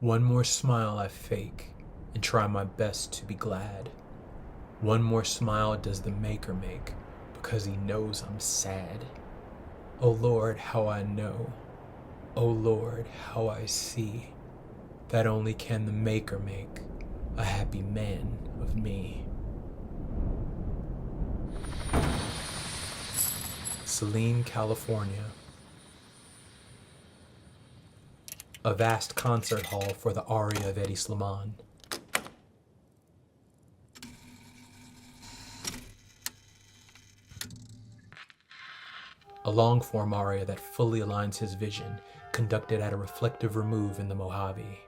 One more smile I fake and try my best to be glad. One more smile does the maker make because he knows I'm sad. Oh Lord, how I know, oh Lord, how I see, that only can the maker make a happy man of me. Celine, California. A vast concert hall for the aria of Hedi Slimane. A long-form aria that fully aligns his vision, conducted at a reflective remove in the Mojave.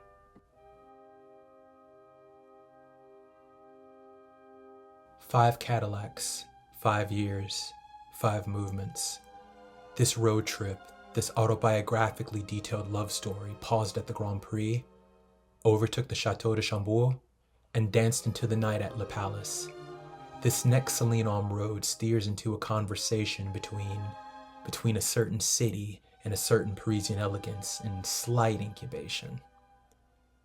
Five Cadillacs, 5 years, 5 movements. This road trip, this autobiographically detailed love story paused at the Grand Prix, overtook the Chateau de Chambord, and danced into the night at Le Palace. This next Celine road steers into a conversation between a certain city and a certain Parisian elegance and slight incubation.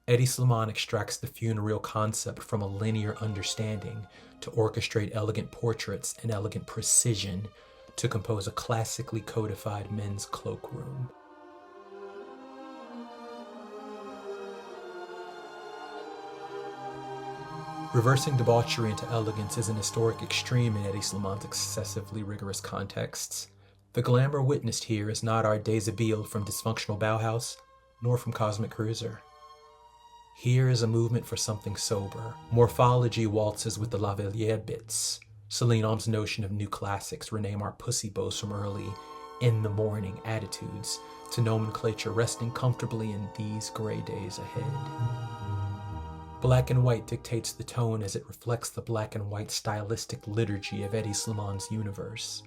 Hedi Slimane extracts the funereal concept from a linear understanding to orchestrate elegant portraits and elegant precision to compose a classically codified men's cloakroom. Reversing debauchery into elegance is an historic extreme in Hedi Slimane's excessively rigorous contexts. The glamour witnessed here is not our déshabille from dysfunctional Bauhaus, nor from Cosmic Cruiser. Here is a movement for something sober. Morphology waltzes with the Lavalier bits. Celine's notion of new classics rename our pussy bows from early in-the-morning attitudes to nomenclature resting comfortably in these gray days ahead. Black and white dictates the tone as it reflects the black and white stylistic liturgy of Hedi Slimane's universe.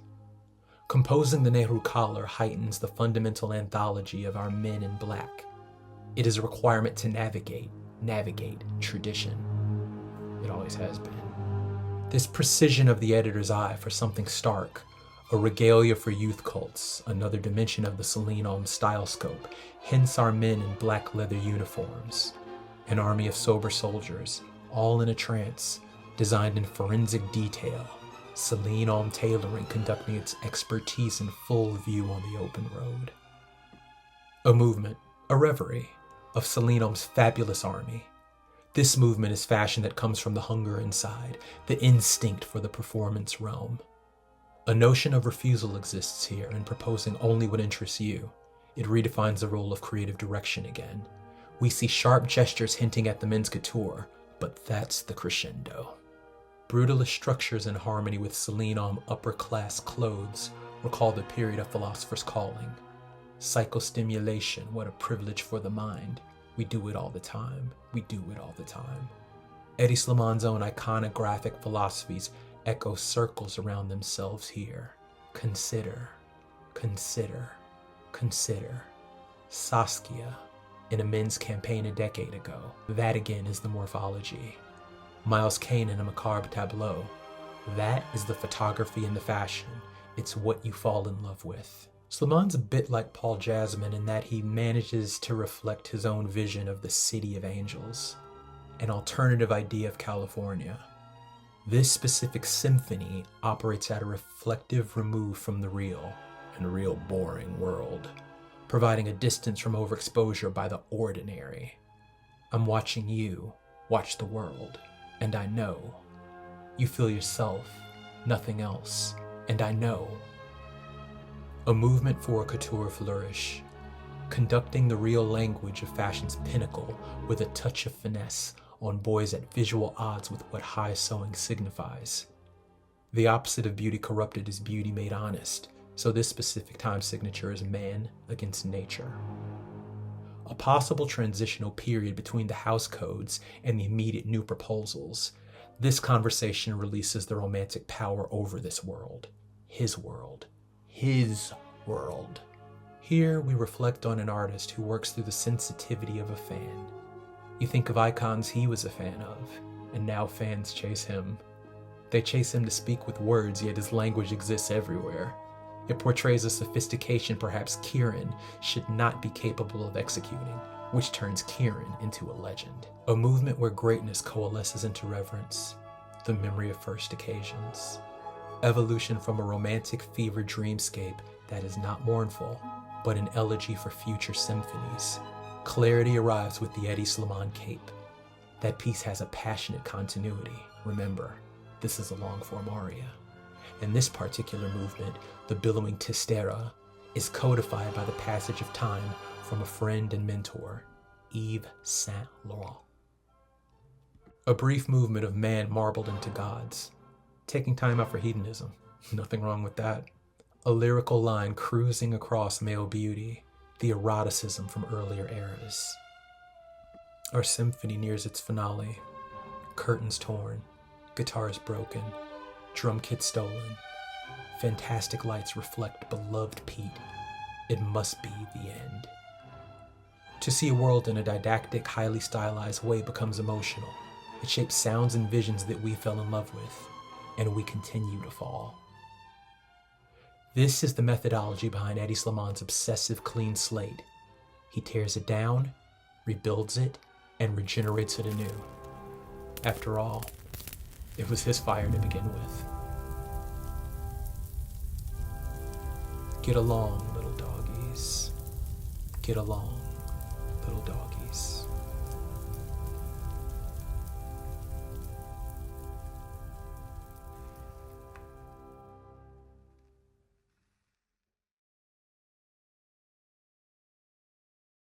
Composing the Nehru collar heightens the fundamental anthology of our men in black. It is a requirement to navigate tradition. It always has been. This precision of the editor's eye for something stark, a regalia for youth cults, another dimension of the Celine style scope, hence our men in black leather uniforms. An army of sober soldiers, all in a trance, designed in forensic detail, Celine tailoring conducting its expertise in full view on the open road. A movement, a reverie, of Celine's fabulous army. This movement is fashion that comes from the hunger inside, the instinct for the performance realm. A notion of refusal exists here in proposing only what interests you. It redefines the role of creative direction again. We see sharp gestures hinting at the men's couture, but that's the crescendo. Brutalist structures in harmony with Celine upper-class clothes recall the period of philosopher's calling. Psychostimulation, what a privilege for the mind. We do it all the time. We do it all the time. Hedi Slimane's own iconographic philosophies echo circles around themselves here. Consider, consider, consider. Saskia, in a men's campaign a decade ago. That again is the morphology. Miles Kane in a macabre tableau. That is the photography and the fashion. It's what you fall in love with. Slimane's a bit like Paul Jasmine in that he manages to reflect his own vision of the City of Angels, an alternative idea of California. This specific symphony operates at a reflective remove from the real and real boring world, providing a distance from overexposure by the ordinary. I'm watching you watch the world, and I know. You feel yourself, nothing else, and I know. A movement for a couture flourish, conducting the real language of fashion's pinnacle with a touch of finesse on boys at visual odds with what high sewing signifies. The opposite of beauty corrupted is beauty made honest, so this specific time signature is man against nature. A possible transitional period between the house codes and the immediate new proposals. This conversation releases the romantic power over this world, his world. His world. Here we reflect on an artist who works through the sensitivity of a fan. You think of icons he was a fan of, and now fans chase him. They chase him to speak with words, yet his language exists everywhere. It portrays a sophistication perhaps Kieran should not be capable of executing, which turns Kieran into a legend. A movement where greatness coalesces into reverence, the memory of first occasions. Evolution from a romantic fever dreamscape that is not mournful, but an elegy for future symphonies. Clarity arrives with the Hedi Slimane cape. That piece has a passionate continuity. Remember, this is a long-form aria. And this particular movement, the billowing tistera, is codified by the passage of time from a friend and mentor, Yves Saint Laurent. A brief movement of man marbled into gods, taking time out for hedonism. Nothing wrong with that. A lyrical line cruising across male beauty, the eroticism from earlier eras. Our symphony nears its finale. Curtains torn, guitars broken, drum kit stolen. Fantastic lights reflect beloved Pete. It must be the end. To see a world in a didactic, highly stylized way becomes emotional. It shapes sounds and visions that we fell in love with, and we continue to fall. This is the methodology behind Hedi Slimane's obsessive clean slate. He tears it down, rebuilds it, and regenerates it anew. After all, it was his fire to begin with. Get along, little doggies. Get along, little doggies.